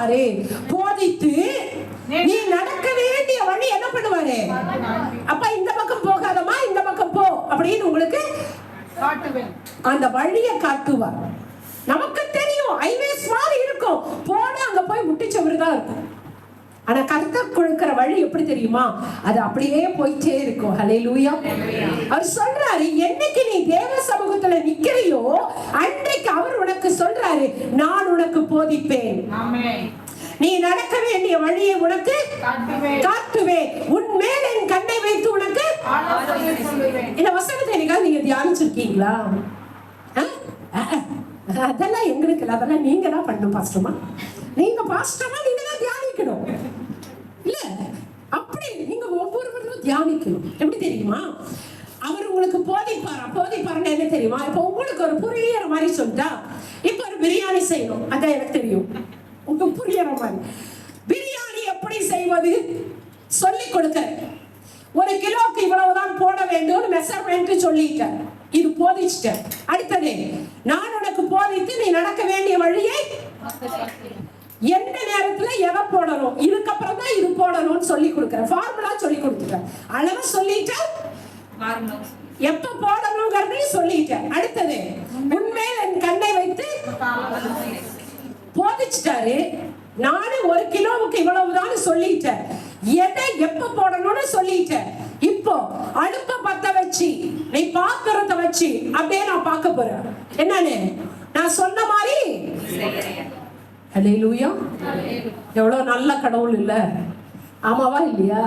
பண்ணுவாரு? போதித்து நீ நடக்க வேண்டிய வழி என்ன பண்ணுவாரு? அப்ப இந்த பக்கம் போகாதமா, இந்த பக்கம் போ அப்படின்னு உங்களுக்கு அந்த வழியை காட்டுவார். நமக்கு தெரியும் ஹைவேஸ் மாதிரி இருக்கும், போன அங்க போய் முட்டிச்சவருதான் இருக்கும். ஆனா கர்த்தர் கொடுக்கிற வழி எப்படி தெரியுமா? அது அப்படியே போயிட்டே இருக்கும். ஹல்லேலூயா. அவர் சொல்றாரு, என்னைக்கு நீ தேவ சமூகத்துல நிக்கிறையோ அன்றைக்கு அவர் உனக்கு சொல்றாரு, நான் உனக்கு போதிப்பேன். நீ நடக்க வேண்டிய வழியை உனக்கு காட்டுவேன். உன் மேல் என் கண்ணை வைத்து உனக்கு. இந்த வசனத்தை என்னைக்காவது நீங்க தியானிச்சிருக்கீங்களா? அதெல்லாம் எங்களுக்கு இல்லை, அதெல்லாம் நீங்க தான் பண்ணணும் பாஸ்டர்மா. நீங்க பாஸ்டர்மா நீங்க தான் தியானிக்கணும் இல்ல? அப்படி நீங்க ஒவ்வொருவரும் தியானிக்கணும். எப்படி தெரியுமா? அவர் உங்களுக்கு போதிப்பாருன்னு என்ன தெரியுமா? இப்ப உங்களுக்கு ஒரு புரியற மாதிரி சொல்லிட்டா, இப்ப ஒரு பிரியாணி செய்யணும், அதான் எனக்கு தெரியும். உங்களுக்கு புரியற மாதிரி பிரியாணி எப்படி செய்வது சொல்லி கொடுக்கிறேன். 1 கிலோக்கு இவ்வளவுதான் போட வேண்டும் மெஷர்மெண்ட் சொல்லிட்டேன், இது போதிச்சிட்டேன். அடுத்தது நான் உனக்கு போதித்து நீ நடக்க வேண்டிய வழியை எந்த நேரத்துல எதை போடணும், இதுக்கப்புறம் தான் இது போடணும்னு சொல்லி கொடுக்கிறேன். ஃபார்முலா சொல்லி கொடுத்துட்டேன், அளவு சொல்லிட்டேன், எப்ப போடணுங்கிறதையும் சொல்லிட்டேன். அடுத்தது உண்மையில் என் கண்ணை வைத்து போதிச்சிட்டாரு. நானும் 1 கிலோவுக்கு இவ்வளவுதான் சொல்லிட்டேன், எதை எப்ப போடணும்னு சொல்லிட்டேன். இப்போ அடுப்ப பத்த வச்சு நீ பாத்திரத்தை வச்சு அப்படியே நான் பார்க்க போறேன் என்னன்னு நான் சொன்ன மாதிரி. ஹல்லேலூயா. எவ்வளவு நல்ல கடவுள் இல்ல? ஆமாவா இல்லையா?